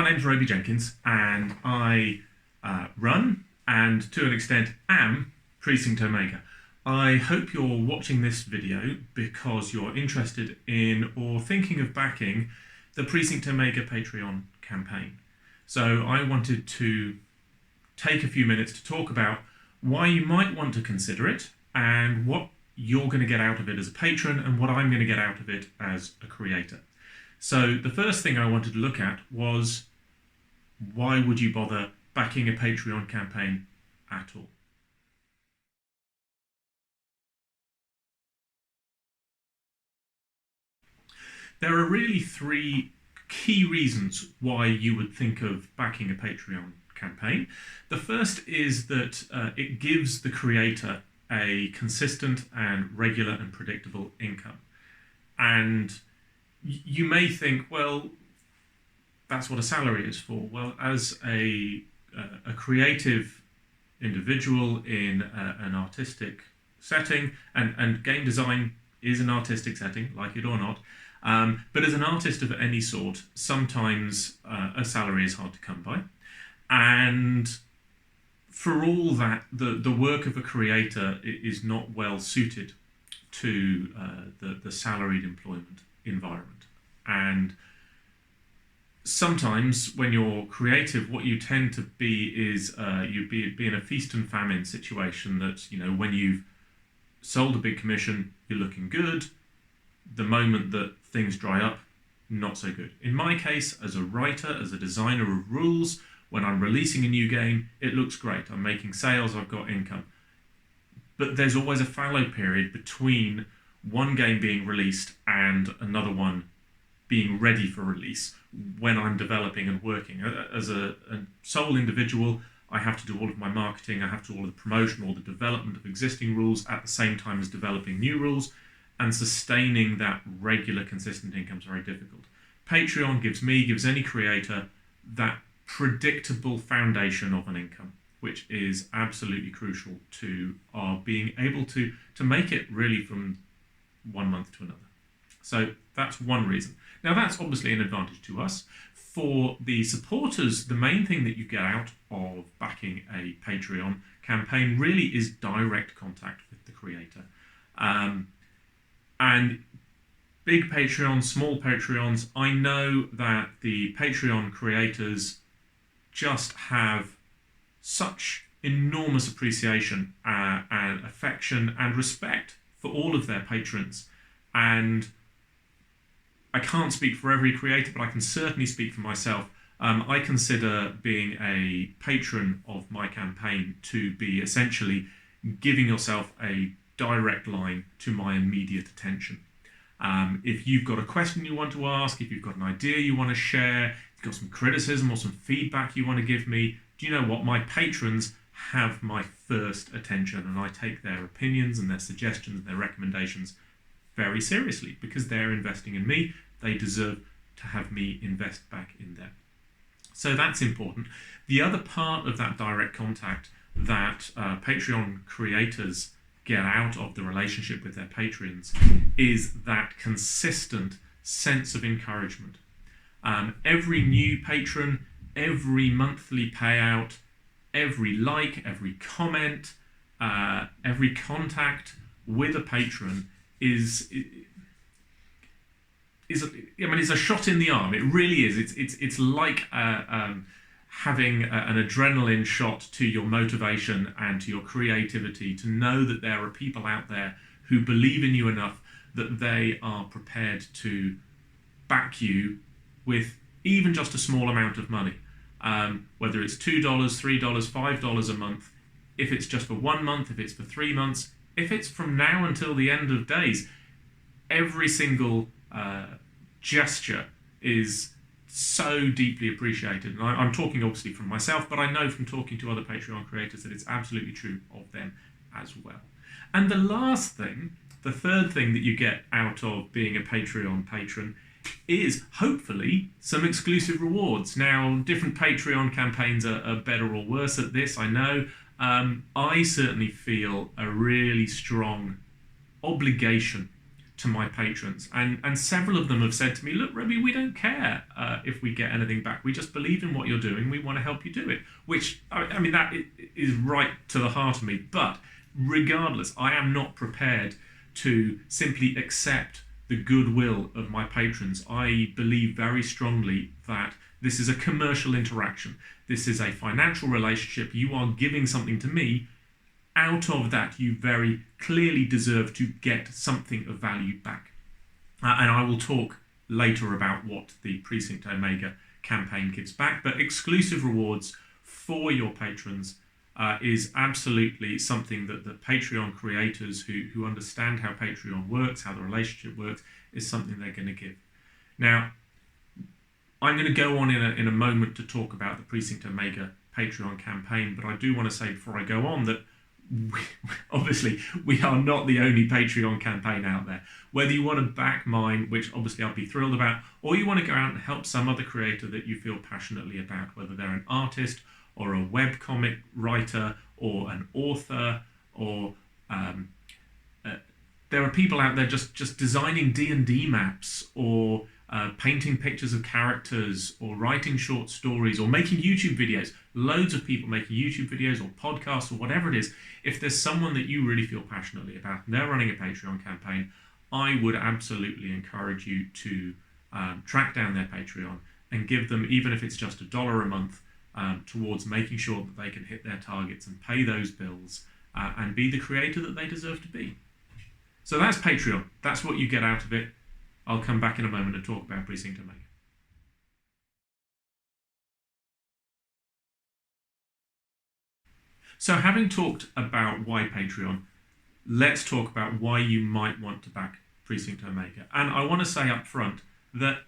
name's Roby Jenkins, and I run and, to an extent, am Precinct Omega. I hope you're watching this video because you're interested in or thinking of backing the Precinct Omega Patreon campaign. So I wanted to take a few minutes to talk about why you might want to consider it and what you're going to get out of it as a patron and what I'm going to get out of it as a creator. So the first thing I wanted to look at was, why would you bother backing a Patreon campaign at all? There are really three key reasons why you would think of backing a Patreon campaign. The first is that it gives the creator a consistent and regular and predictable income. And you may think, well, that's what a salary is for. Well, as a creative individual in an artistic setting, and game design is an artistic setting, like it or not, but as an artist of any sort, sometimes a salary is hard to come by. And for all that, the work of a creator is not well suited to the salaried employment environment. And sometimes when you're creative, what you tend to be is you'd be in a feast and famine situation that, you know, when you've sold a big commission, you're looking good. The moment that things dry up, not so good. In my case, as a writer, as a designer of rules, when I'm releasing a new game, it looks great. I'm making sales, I've got income. But there's always a fallow period between one game being released and another one being ready for release when I'm developing and working. As a sole individual, I have to do all of my marketing, I have to do all of the promotion, all the development of existing rules at the same time as developing new rules, and sustaining that regular, consistent income is very difficult. Patreon gives any creator that predictable foundation of an income, which is absolutely crucial to our being able to make it really from one month to another. So that's one reason. Now that's obviously an advantage to us. For the supporters, the main thing that you get out of backing a Patreon campaign really is direct contact with the creator. And big Patreons, small Patreons, I know that the Patreon creators just have such enormous appreciation and affection and respect for all of their patrons. And I can't speak for every creator, but I can certainly speak for myself. I consider being a patron of my campaign to be essentially giving yourself a direct line to my immediate attention. If you've got a question you want to ask, if you've got an idea you want to share, if you've got some criticism or some feedback you want to give me, do you know what? My patrons have my first attention, and I take their opinions and their suggestions and their recommendations very seriously because they're investing in me. They deserve to have me invest back in them. So that's important. The other part of that direct contact that Patreon creators get out of the relationship with their patrons is that consistent sense of encouragement. Every new patron, every monthly payout, every like, every comment, every contact with a patron is a shot in the arm. It really is. It's like having an adrenaline shot to your motivation and to your creativity, to know that there are people out there who believe in you enough that they are prepared to back you with even just a small amount of money. Whether it's $2, $3, $5 a month, if it's just for 1 month, if it's for 3 months, if it's from now until the end of days, every single gesture is so deeply appreciated. And I'm talking obviously from myself, but I know from talking to other Patreon creators that it's absolutely true of them as well. And the last thing, the third thing that you get out of being a Patreon patron is hopefully some exclusive rewards. Now, different Patreon campaigns are better or worse at this, I know. I certainly feel a really strong obligation to my patrons, and several of them have said to me, look, Robbie, we don't care if we get anything back. We just believe in what you're doing. We want to help you do it, which, I mean, that is right to the heart of me. But regardless, I am not prepared to simply accept the goodwill of my patrons. I believe very strongly that this is a commercial interaction. This is a financial relationship. You are giving something to me. Out of that, you very clearly deserve to get something of value back. And I will talk later about what the Precinct Omega campaign gives back. But exclusive rewards for your patrons is absolutely something that the Patreon creators who understand how Patreon works, how the relationship works, is something they're going to give. Now, I'm going to go on in a moment to talk about the Precinct Omega Patreon campaign, but I do want to say before I go on that obviously we are not the only Patreon campaign out there. Whether you want to back mine, which obviously I'll be thrilled about, or you want to go out and help some other creator that you feel passionately about, whether they're an artist or a webcomic writer or an author, or there are people out there just designing D&D maps, or painting pictures of characters, or writing short stories, or making YouTube videos. Loads of people making YouTube videos or podcasts or whatever it is. If there's someone that you really feel passionately about and they're running a Patreon campaign, I would absolutely encourage you to track down their Patreon and give them, even if it's just $1 a month, towards making sure that they can hit their targets and pay those bills and be the creator that they deserve to be. So that's Patreon. That's what you get out of it. I'll come back in a moment and talk about Precinct Omega. So having talked about why Patreon, let's talk about why you might want to back Precinct Omega. And I want to say up front that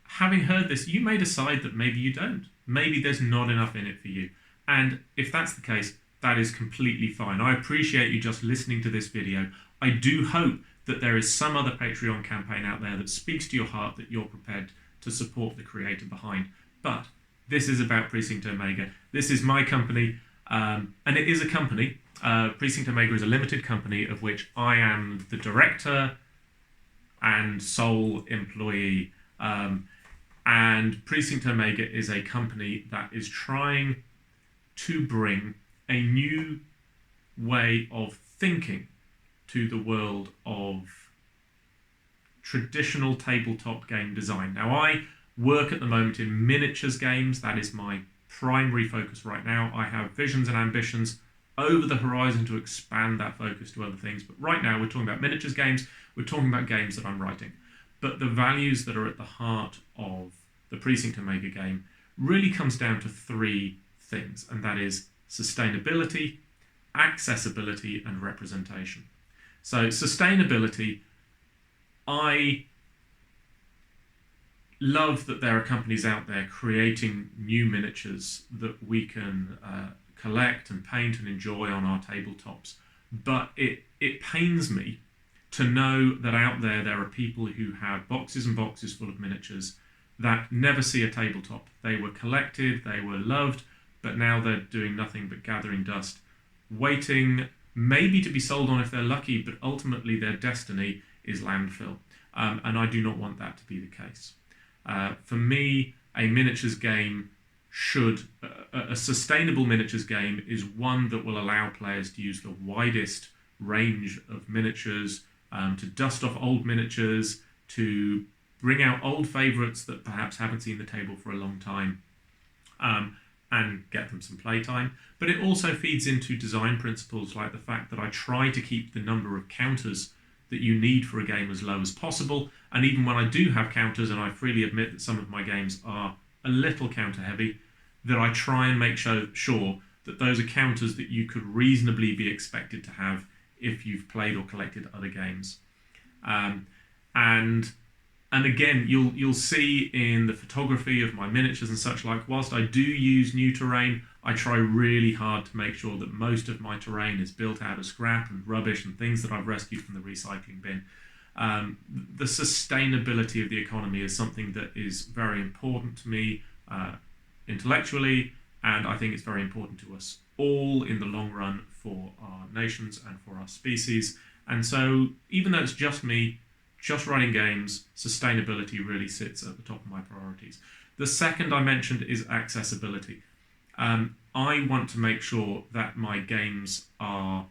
having heard this, you may decide that maybe you don't. Maybe there's not enough in it for you. And if that's the case, that is completely fine. I appreciate you just listening to this video. I do hope that there is some other Patreon campaign out there that speaks to your heart, that you're prepared to support the creator behind. But this is about Precinct Omega. This is my company, and it is a company. Precinct Omega is a limited company of which I am the director and sole employee. And Precinct Omega is a company that is trying to bring a new way of thinking to the world of traditional tabletop game design. Now, I work at the moment in miniatures games. That is my primary focus right now. I have visions and ambitions over the horizon to expand that focus to other things. But right now, we're talking about miniatures games. We're talking about games that I'm writing. But the values that are at the heart of the Precinct Omega game really comes down to three things, and that is sustainability, accessibility, and representation. So sustainability, I love that there are companies out there creating new miniatures that we can collect and paint and enjoy on our tabletops. But it pains me to know that out there are people who have boxes and boxes full of miniatures that never see a tabletop. They were collected, they were loved, but now they're doing nothing but gathering dust, waiting maybe to be sold on if they're lucky, but ultimately their destiny is landfill. And I do not want that to be the case. For me, a miniatures game a sustainable miniatures game is one that will allow players to use the widest range of miniatures, to dust off old miniatures, to bring out old favourites that perhaps haven't seen the table for a long time, and get them some playtime. But it also feeds into design principles like the fact that I try to keep the number of counters that you need for a game as low as possible. And even when I do have counters, and I freely admit that some of my games are a little counter heavy, that I try and make sure that those are counters that you could reasonably be expected to have if you've played or collected other games. And again, you'll see in the photography of my miniatures and such like, whilst I do use new terrain, I try really hard to make sure that most of my terrain is built out of scrap and rubbish and things that I've rescued from the recycling bin. The sustainability of the economy is something that is very important to me intellectually, and I think it's very important to us all in the long run for our nations and for our species. And so, even though it's just me just writing games, sustainability really sits at the top of my priorities. The second I mentioned is accessibility. I want to make sure that my games are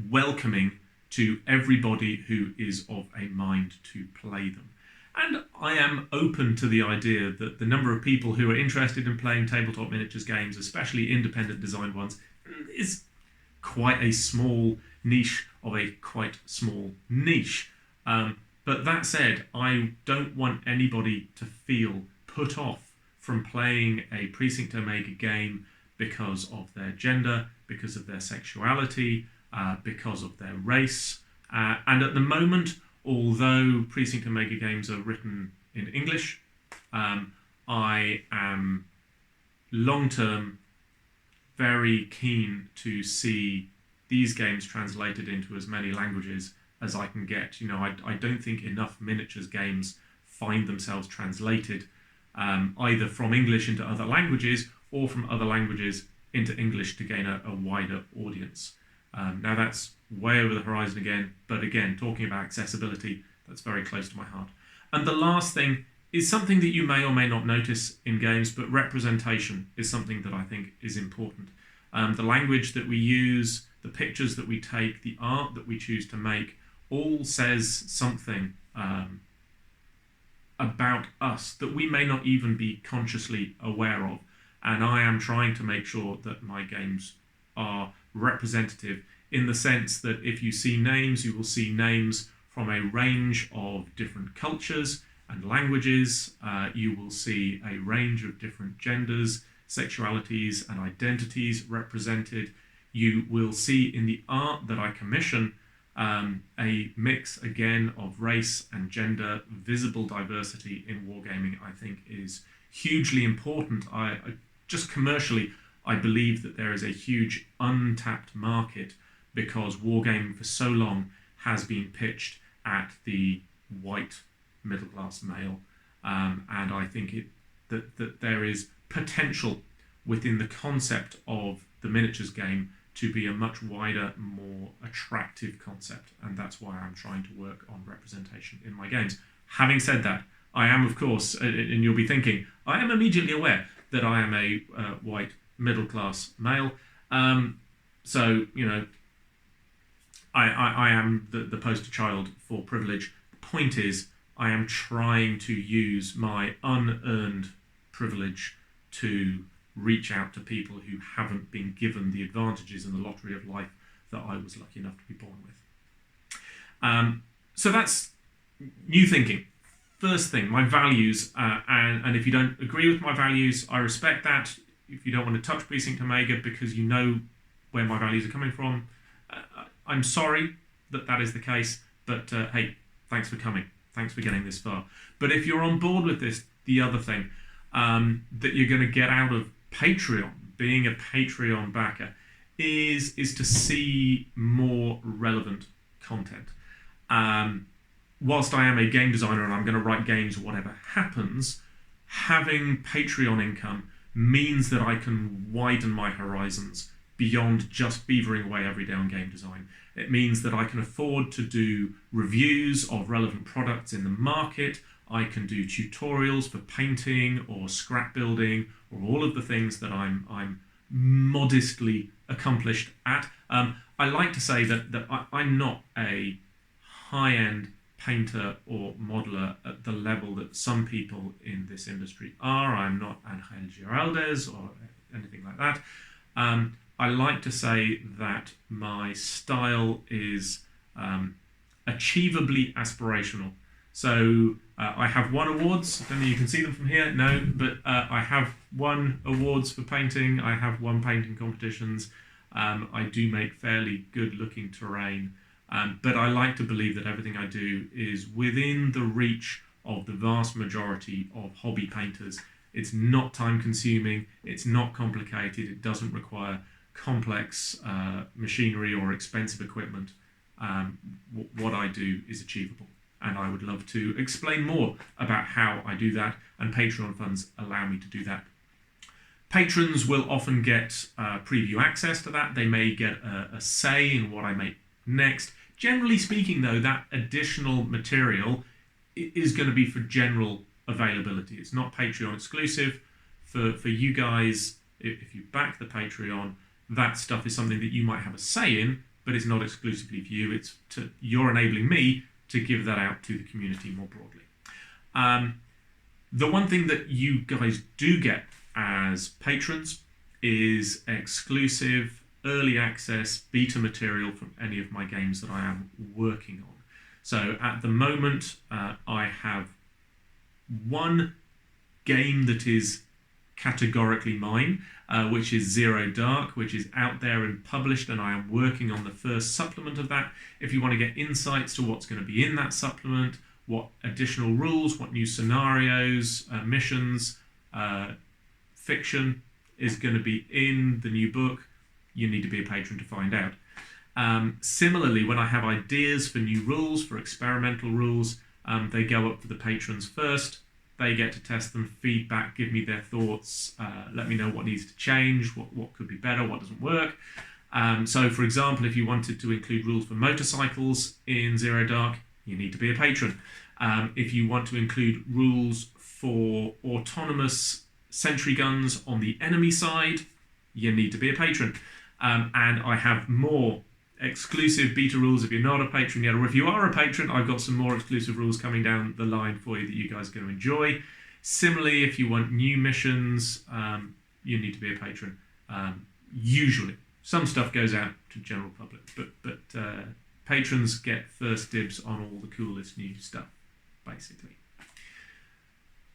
welcoming to everybody who is of a mind to play them. And I am open to the idea that the number of people who are interested in playing tabletop miniatures games, especially independent designed ones, is quite a small niche of a quite small niche. But that said, I don't want anybody to feel put off from playing a Precinct Omega game because of their gender, because of their sexuality, because of their race. And at the moment, although Precinct Omega games are written in English, I am long-term very keen to see these games translated into as many languages as I can get. I don't think enough miniatures games find themselves translated either from English into other languages or from other languages into English to gain a wider audience. Now that's way over the horizon again, but again, talking about accessibility, that's very close to my heart. And the last thing is something that you may or may not notice in games, but representation is something that I think is important. The language that we use, the pictures that we take, the art that we choose to make, all says something about us that we may not even be consciously aware of. And I am trying to make sure that my games are representative in the sense that if you see names, you will see names from a range of different cultures and languages. You will see a range of different genders, sexualities, and identities represented. You will see in the art that I commission a mix, again, of race and gender. Visible diversity in wargaming, I think, is hugely important. Just commercially, I believe that there is a huge untapped market because wargaming for so long has been pitched at the white middle-class male. And I think that there is potential within the concept of the miniatures game to be a much wider, more attractive concept. And that's why I'm trying to work on representation in my games. Having said that, I am, of course, and you'll be thinking, I am immediately aware that I am a white middle-class male. So, I am the poster child for privilege. The point is, I am trying to use my unearned privilege to reach out to people who haven't been given the advantages and the lottery of life that I was lucky enough to be born with. So that's new thinking. First thing, my values, and if you don't agree with my values, I respect that. If you don't want to touch Precinct Omega because you know where my values are coming from, I'm sorry that is the case, but hey, thanks for coming. Thanks for getting this far. But if you're on board with this, the other thing that you're going to get out of Patreon, being a Patreon backer, is to see more relevant content. Whilst I am a game designer and I'm going to write games or whatever happens, having Patreon income means that I can widen my horizons beyond just beavering away every day on game design. It means that I can afford to do reviews of relevant products in the market. I can do tutorials for painting or scrap building or all of the things that I'm modestly accomplished at. I like to say that I'm not a high-end painter or modeler at the level that some people in this industry are. I'm not Angel Giraldez or anything like that. I like to say that my style is achievably aspirational. So I have won awards. I don't know if you can see them from here. No, but I have won awards for painting. I have won painting competitions. I do make fairly good-looking terrain. But I like to believe that everything I do is within the reach of the vast majority of hobby painters. It's not time-consuming. It's not complicated. It doesn't require complex machinery or expensive equipment. What I do is achievable. And I would love to explain more about how I do that, and Patreon funds allow me to do that. Patrons will often get preview access to that. They may get a say in what I make next. Generally speaking, though, that additional material is going to be for general availability. It's not Patreon exclusive. For you guys, if you back the Patreon, that stuff is something that you might have a say in, but it's not exclusively for you. You're enabling me to give that out to the community more broadly. The one thing that you guys do get as patrons is exclusive early access beta material from any of my games that I am working on. So at the moment, I have one game that is categorically mine, which is Zero Dark, which is out there and published, and I am working on the first supplement of that. If you want to get insights to what's going to be in that supplement, what additional rules, what new scenarios, missions, fiction is going to be in the new book, you need to be a patron to find out. Similarly, when I have ideas for new rules, for experimental rules, they go up to the patrons first. They get to test them, feedback, give me their thoughts, let me know what needs to change, what could be better, what doesn't work. So, for example, if you wanted to include rules for motorcycles in Zero Dark, you need to be a patron. If you want to include rules for autonomous sentry guns on the enemy side, you need to be a patron. And I have more exclusive beta rules if you're not a patron yet, or if you are a patron, I've got some more exclusive rules coming down the line for you that you guys are going to enjoy. Similarly, if you want new missions, you need to be a patron. Usually, some stuff goes out to general public, but patrons get first dibs on all the coolest new stuff, basically.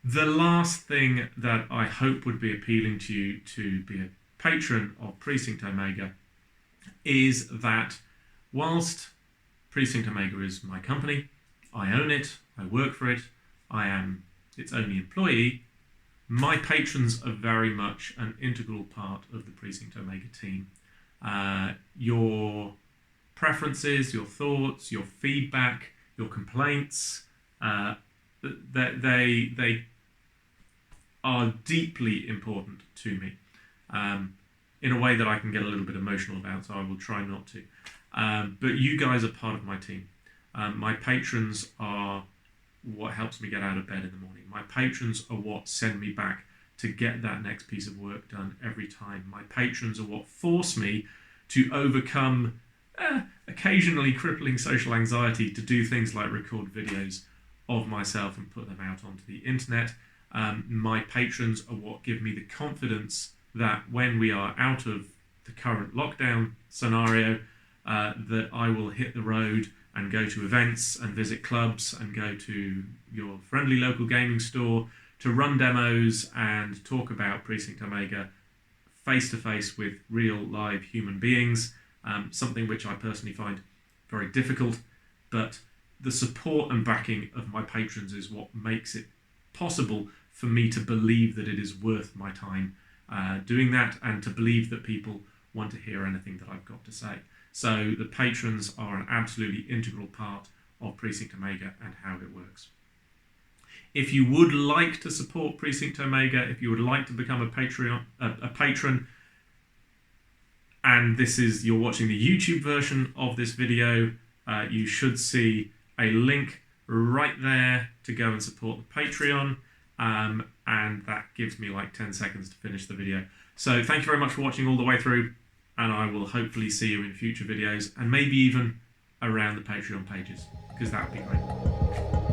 The last thing that I hope would be appealing to you to be a patron of Precinct Omega is that whilst Precinct Omega is my company, I own it, I work for it, I am its only employee, my patrons are very much an integral part of the Precinct Omega team. Your preferences, your thoughts, your feedback, your complaints, they are deeply important to me. In a way that I can get a little bit emotional about, so I will try not to. But you guys are part of my team. My patrons are what helps me get out of bed in the morning. My patrons are what send me back to get that next piece of work done every time. My patrons are what force me to overcome occasionally crippling social anxiety to do things like record videos of myself and put them out onto the internet. My patrons are what give me the confidence that when we are out of the current lockdown scenario, that I will hit the road and go to events and visit clubs and go to your friendly local gaming store to run demos and talk about Precinct Omega face-to-face with real live human beings, something which I personally find very difficult, but the support and backing of my patrons is what makes it possible for me to believe that it is worth my time doing that, and to believe that people want to hear anything that I've got to say. So the patrons are an absolutely integral part of Precinct Omega and how it works. If you would like to support Precinct Omega, if you would like to become a patron, and you're watching the YouTube version of this video, you should see a link right there to go and support the Patreon. And that gives me like 10 seconds to finish the video. So thank you very much for watching all the way through, and I will hopefully see you in future videos, and maybe even around the Patreon pages, because that would be great.